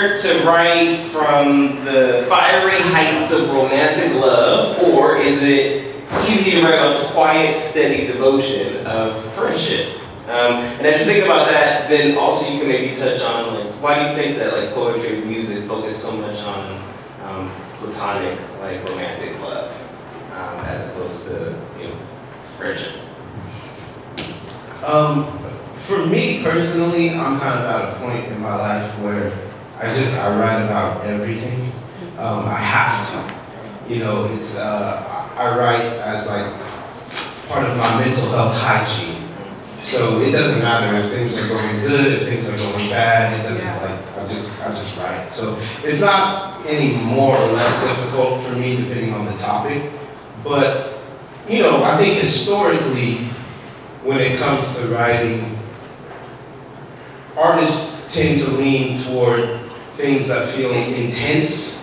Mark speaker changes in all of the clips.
Speaker 1: to write from the fiery heights of romantic love, or is it easy to write about the quiet, steady devotion of friendship? And as you think about that, then also you can maybe touch on like why do you think that like poetry and music focus so much on platonic, like romantic love, as opposed to friendship?
Speaker 2: For me personally, I'm kind of at a point in my life where I write about everything. I have to. It's I write as like part of my mental health hygiene. So it doesn't matter if things are going good, if things are going bad. It doesn't I just write. So it's not any more or less difficult for me depending on the topic. But I think historically, when it comes to writing, artists tend to lean toward things that feel intense,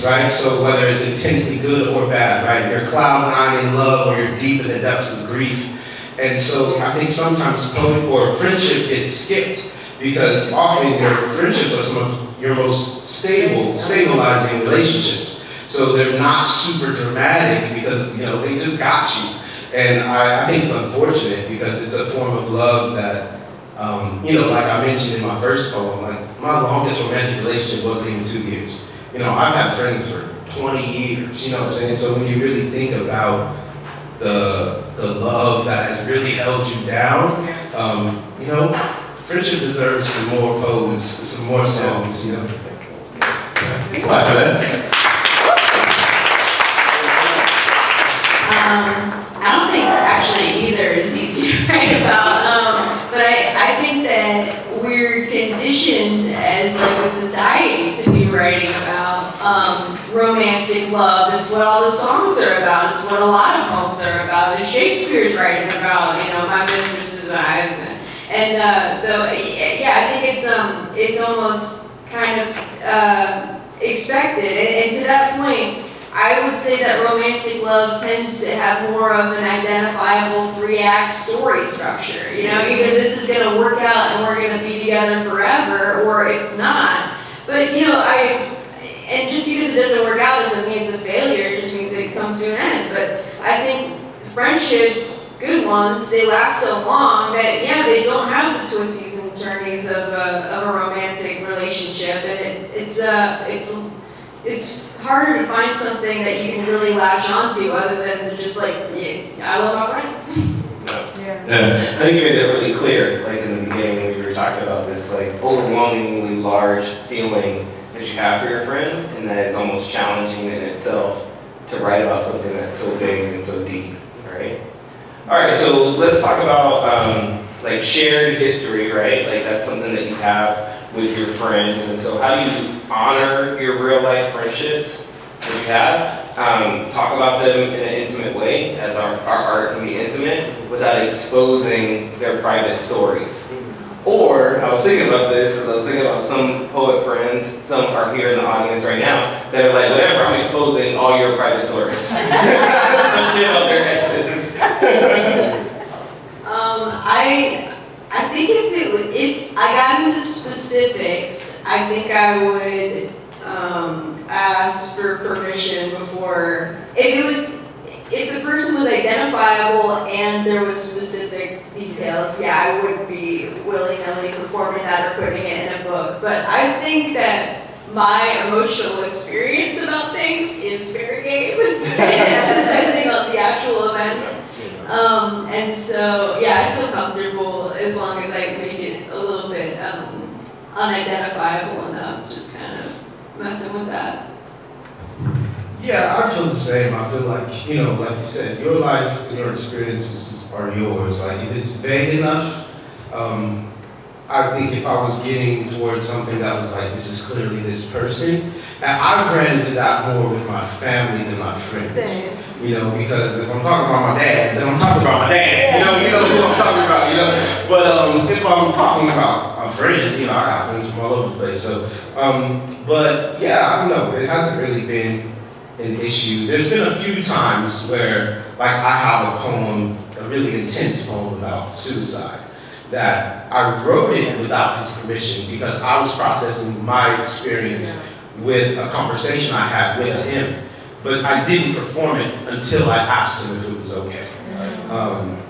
Speaker 2: right? So whether it's intensely good or bad, right? You're cloud nine in love or you're deep in the depths of grief. And so I think sometimes poetry or friendship gets skipped because often your friendships are some of your most stabilizing relationships. So they're not super dramatic because, they just got you. And I think it's unfortunate because it's a form of love that, like I mentioned in my first poem, like my longest romantic relationship wasn't even 2 years. I've had friends for 20 years, you know what I'm saying? So when you really think about the love that has really held you down, friendship deserves some more poems, some more songs, Clap for that.
Speaker 3: I don't think actually either is easy to write about, but I think that we're conditioned as like a society to be writing about romantic love. It's what all the songs are about. It's what a lot of poems are about. It's Shakespeare's writing about, my mistress's eyes, and so yeah, I think it's almost kind of expected, and to that point, I would say that romantic love tends to have more of an identifiable 3-act story structure. Either this is going to work out and we're going to be together forever, or it's not. But and just because it doesn't work out doesn't mean it's a failure. It just means it comes to an end. But I think friendships, good ones, they last so long that they don't have the twisties and turnies of a romantic relationship, and it's harder to find something that you can really latch onto other than just like, I love my friends.
Speaker 1: Yeah. I think you made that really clear, like in the beginning when you were talking about this like overwhelmingly large feeling that you have for your friends, and that it's almost challenging in itself to write about something that's so big and so deep, right? All right, so let's talk about like shared history, right? Like that's something that you have with your friends, and so how do you honor your real life friendships that you have? Talk about them in an intimate way, as our art can be intimate, without exposing their private stories. Or, I was thinking about this, as I was thinking about some poet friends, some are here in the audience right now, that are like, whatever, I'm exposing all your private stories. Especially about their exes.
Speaker 3: I think if I got into specifics, I think I would ask for permission before. If the person was identifiable and there was specific details, I wouldn't be willy-nilly performing that or putting it in a book. But I think that my emotional experience about things is fair game. It's depending on the actual events. And so, I feel comfortable as long as I make it a little bit unidentifiable enough, just kind of messing with that.
Speaker 2: Yeah, I feel the same. I feel like, like you said, your life and your experiences are yours. Like, if it's vague enough, I think if I was getting towards something that was like, this is clearly this person, and I've ran into that more with my family than my friends.
Speaker 3: Same.
Speaker 2: Because if I'm talking about my dad, then I'm talking about my dad. You know who I'm talking about, But if I'm talking about a friend, I got friends from all over the place. So, but yeah, I don't know. It hasn't really been an issue. There's been a few times where, like, I have a really intense poem about suicide. that I wrote it without his permission because I was processing my experience with a conversation I had with him. But I didn't perform it until I asked him if it was okay.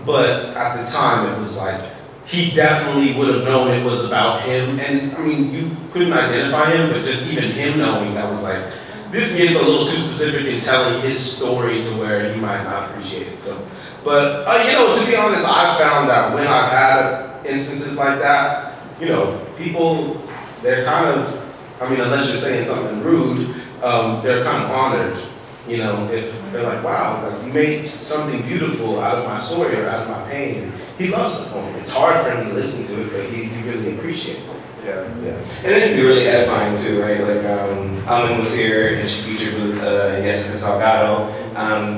Speaker 2: But at the time, it was like, he definitely would have known it was about him. And I mean, you couldn't identify him, but just even him knowing, that was like, this gets a little too specific in telling his story to where he might not appreciate it. So, but to be honest, I've found that when I've had instances like that, people, they're kind of, unless you're saying something rude, they're kind of honored. If they're like, wow, like you made something beautiful out of my story or out of my pain. He loves the poem. It's hard for him to listen to it, but he really appreciates it.
Speaker 1: Yeah. And it can be really edifying too, right? Like, Alan was here and she featured with Jessica Salgado,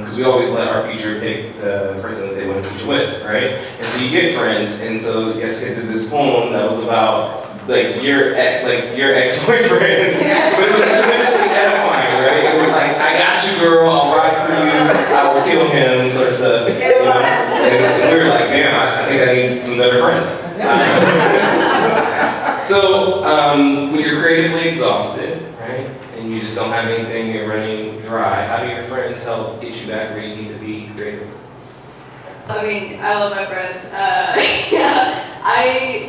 Speaker 1: because we always let our feature pick the person that they want to feature with, right? And so you get friends, and so Jessica did this poem that was about your ex-boyfriends, but it was tremendously edifying, right? It was like, I got you, girl, I'll ride for you, I will kill him, sort of stuff. And we were like, damn, I think I need some better friends. So, when you're creatively exhausted, right, and you just don't have anything, you're running dry, how do your friends help get you back where you need to be creative?
Speaker 3: I love my friends.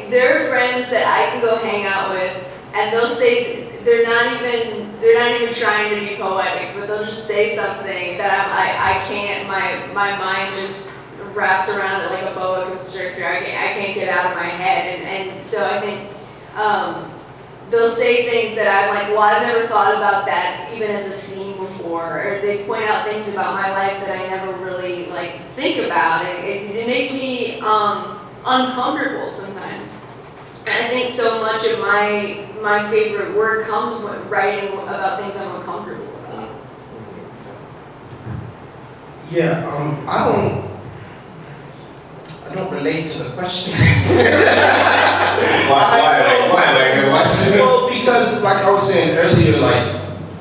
Speaker 3: There are friends that I can go hang out with, and they'll say, they're not even trying to be poetic, but they'll just say something that I can't, my mind just wraps around it like a boa constrictor. I can't get out of my head, and so I think they'll say things that I'm like, well, I've never thought about that even as a theme before, or they point out things about my life that I never really think about. It makes me uncomfortable sometimes. And I think so much of my favorite work comes with writing about things I'm uncomfortable about.
Speaker 2: Yeah, I don't relate to the question. Why? Well, because like I was saying earlier,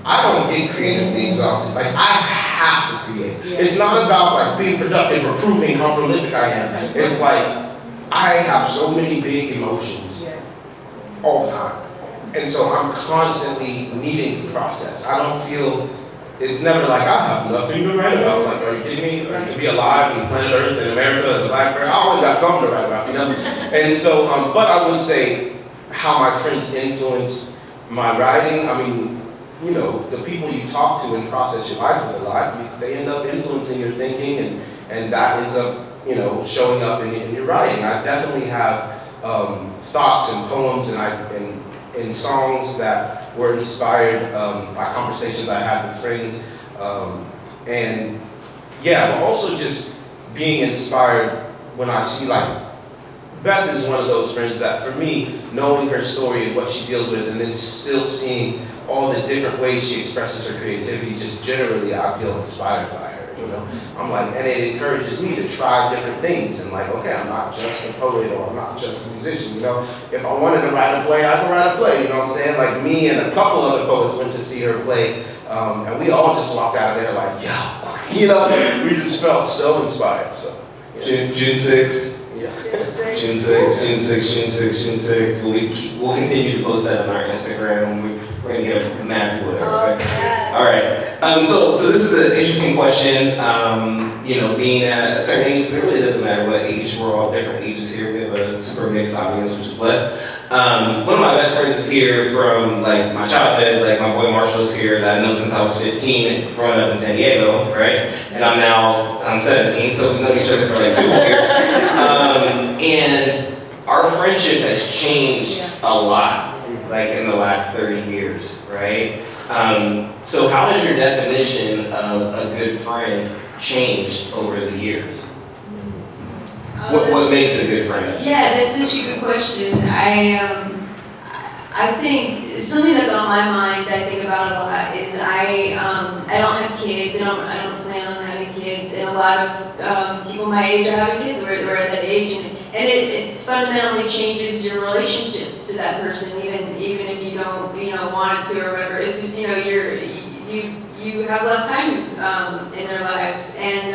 Speaker 2: I don't get creatively exhausted. I have to create. Yeah. It's not about being productive or proving how prolific I am. It's I have so many big emotions all the time. And so I'm constantly needing to process. I don't feel, it's never I have nothing to write about. Are you kidding me? To be alive on planet Earth in America as a black person, I always got something to write about, And so, but I would say how my friends influence my writing. The people you talk to and process your life with a lot, they end up influencing your thinking, and that ends up, showing up in your writing. I definitely have thoughts and poems and songs that were inspired by conversations I had with friends, but also just being inspired when I see Beth is one of those friends that for me, knowing her story and what she deals with, and then still seeing all the different ways she expresses her creativity, just generally I feel inspired by her. I'm and it encourages me to try different things and okay, I'm not just a poet or I'm not just a musician. If I wanted to write a play, I could write a play. You know what I'm saying? Me and a couple other poets went to see her play, and we all just walked out of there we just felt so inspired. So
Speaker 1: June 6th.
Speaker 2: Yeah.
Speaker 1: June 6th. We'll continue to post that on our Instagram. We're gonna get a map or whatever. Right? All right. So this is an interesting question. Being at a certain age, but it really doesn't matter what age. We're all different ages here. We have a super mixed audience, which is blessed. One of my best friends is here from my childhood. My boy Marshall's here that I know since I was 15, growing up in San Diego, right? And I'm 17, so we've known each other for 2 years. And our friendship has changed a lot, in the last 30 years, right? So how has your definition of a good friend changed over the years? What makes a good friend?
Speaker 3: Yeah, that's such a good question. I think something that's on my mind that I think about a lot is I don't have kids. I don't plan on having kids, and a lot of people my age are having kids. We're at that age, and it fundamentally changes your relationship to that person, even if you don't want it to or whatever. It's just you have less time in their lives, and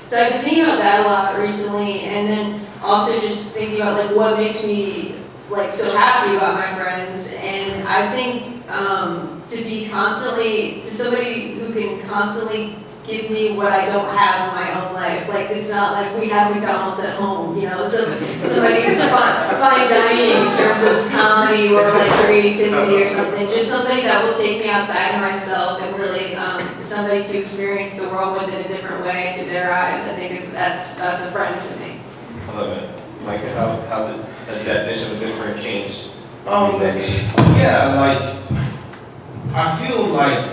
Speaker 3: so I've been thinking about that a lot recently. And then also just thinking about like what makes me like so happy about my friends, and I think to be constantly, to somebody who can constantly give me what I don't have in my own life. Like it's not like we have McDonald's at home, you know, somebody who's fine dining in terms of comedy or like creativity or something. Just somebody that will take me outside of myself and really somebody to experience the world with in a different way through their eyes. I think that's a friend to me.
Speaker 1: I love it. Micah, how's it, the definition of a good friend changed?
Speaker 2: Yeah, like, I feel like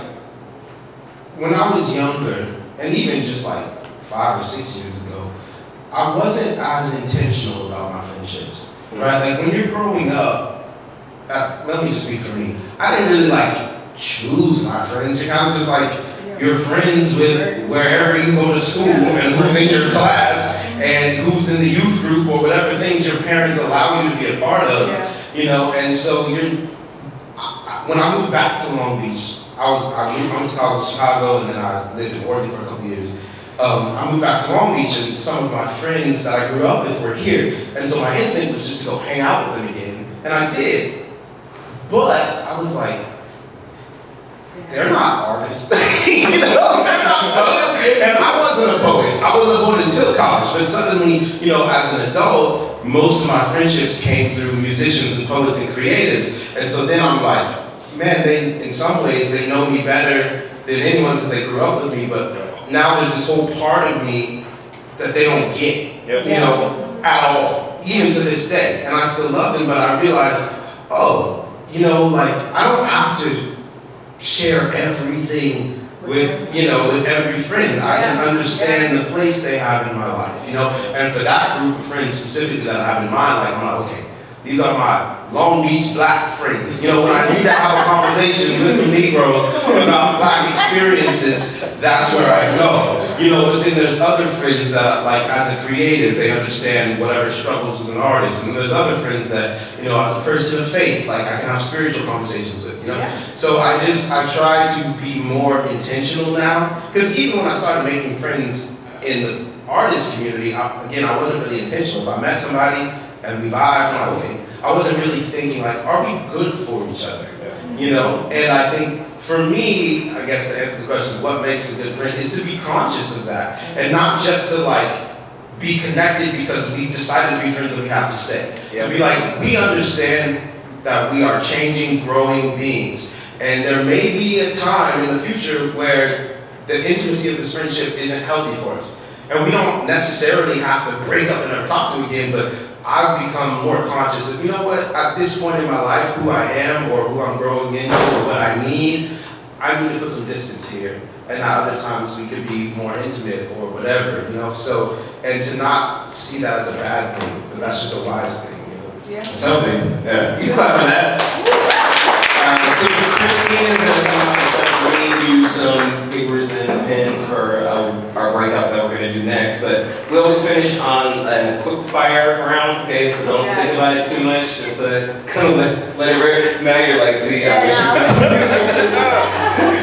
Speaker 2: when I was younger, and even just like 5 or 6 years ago, I wasn't as intentional about my friendships, right? Like when you're growing up, let me just speak for me, I didn't really like choose my friends. You're kind of just like, you're friends with wherever you go to school and who's in your class and who's in the youth group or whatever things your parents allow you to be a part of, you know, and so when I moved back to Long Beach, I went to college in Chicago and then I lived in Oregon for a couple years. I moved back to Long Beach and some of my friends that I grew up with were here. And so my instinct was just to go hang out with them again. And I did. But I was like, they're not artists. You know, they're not poets. And I wasn't a poet. I wasn't a poet until college. But suddenly, you know, as an adult, most of my friendships came through musicians and poets and creatives. And so then I'm like, man, in some ways, they know me better than anyone because they grew up with me, but now there's this whole part of me that they don't get, you know, at all, even to this day. And I still love them, but I realized, oh, you know, like, I don't have to share everything with, you know, with every friend. I can understand the place they have in my life, you know? And for that group of friends specifically that I have in mind, like, I'm like, okay, these are my Long Beach black friends. You know, when I need to have a conversation with some Negroes about black experiences, that's where I go. You know, but then there's other friends that, like, as a creative, they understand whatever struggles as an artist. And there's other friends that, you know, as a person of faith, like, I can have spiritual conversations with, you know? So I try to be more intentional now. Because even when I started making friends in the artist community, I wasn't really intentional. If I met somebody and we vibe, I'm like, okay. I wasn't really thinking like, are we good for each other? You know, and I think for me, I guess to answer the question, what makes a good friend is to be conscious of that and not just to like be connected because we've decided to be friends and we have to stay. To be like, we understand that we are changing, growing beings. And there may be a time in the future where the intimacy of this friendship isn't healthy for us. And we don't necessarily have to break up and never talk to again, but I've become more conscious of, you know what, at this point in my life, who I am or who I'm growing into or what I need to put some distance here. And at other times we could be more intimate or whatever, you know, so, and to not see that as a bad thing, but that's just a wise thing, you know.
Speaker 1: It's healthy. Yeah. You clap for that. So Christine is going to come up and start bringing you some papers and pens for our breakout that we're going to do next. But we always finish on a quick fire round, okay? So don't think about it too much. Just kind of let it rip. Now you're like, see, I wish you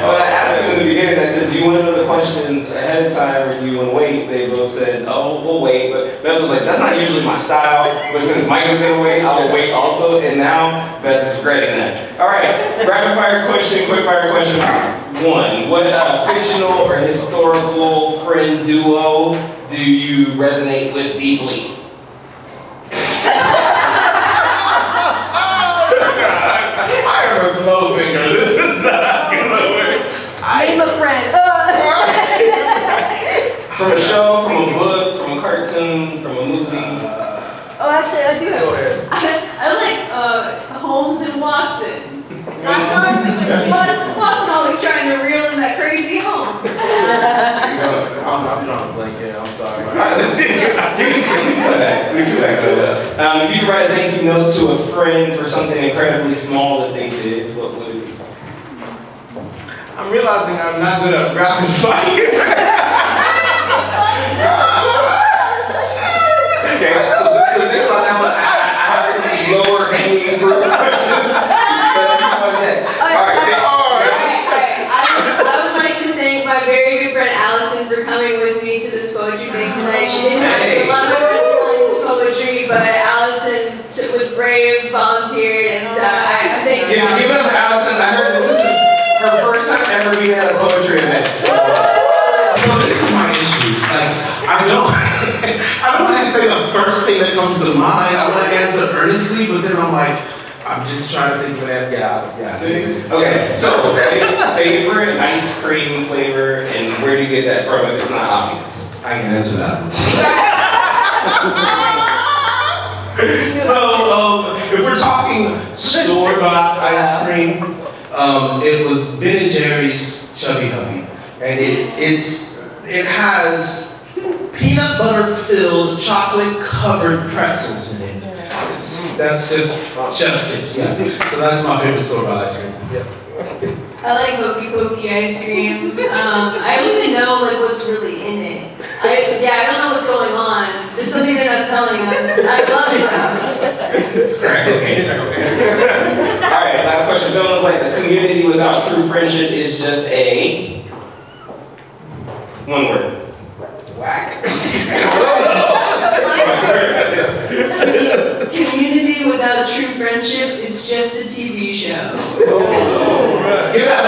Speaker 1: Well, I asked them in the beginning, I said, do you want to know the questions ahead of time or do you want to wait? They both said, oh, we'll wait. But Beth was like, that's not usually my style. But since Micah's going to wait, I will wait also. And now Beth is regretting that. All right, rapid fire question, quick fire question. 1, what fictional or historical friend duo do you resonate with deeply?
Speaker 2: I am a slow finger. This is not gonna work.
Speaker 3: Name a friend.
Speaker 1: From a show, from a book, from a cartoon, from a movie?
Speaker 3: Oh, actually, I do have.
Speaker 1: Go ahead.
Speaker 3: I like Holmes and Watson. Watson always trying to reel in that crazy Holmes.
Speaker 2: I'm drawing a blank here. I'm sorry.
Speaker 1: We can back that up. If you could write a thank you note to a friend for something incredibly small that they did, what would it be?
Speaker 2: I'm realizing I'm not good at rapid fire.
Speaker 1: Okay, so this one, I have some lower hanging fruit questions. Alright.
Speaker 3: I would like to thank my very good friend Allison for coming with me to this poetry thing tonight. She didn't have a lot of my friends are really into poetry.
Speaker 2: thing that comes to mind. I want to answer earnestly, but then I'm like, I'm just trying to think of that. Yeah.
Speaker 1: Okay, so favorite ice cream flavor, and where do you get that from if it's not obvious?
Speaker 2: I can answer that. So, if we're talking store-bought ice cream, it was Ben & Jerry's Chubby Hubby, and it has peanut butter filled, chocolate covered pretzels in it. That's just chef's kiss, yeah. So that's my favorite store-bought ice cream. Yeah.
Speaker 3: I like Hokey Pokey ice cream. I don't even know like what's really in it. I don't know what's going on. There's something they're not telling us. I love it though.
Speaker 1: Okay. All right, last question. Fill in the blank. The community without true friendship is just a one word.
Speaker 2: Whack.
Speaker 3: Community without true friendship is just a TV show.
Speaker 1: Give that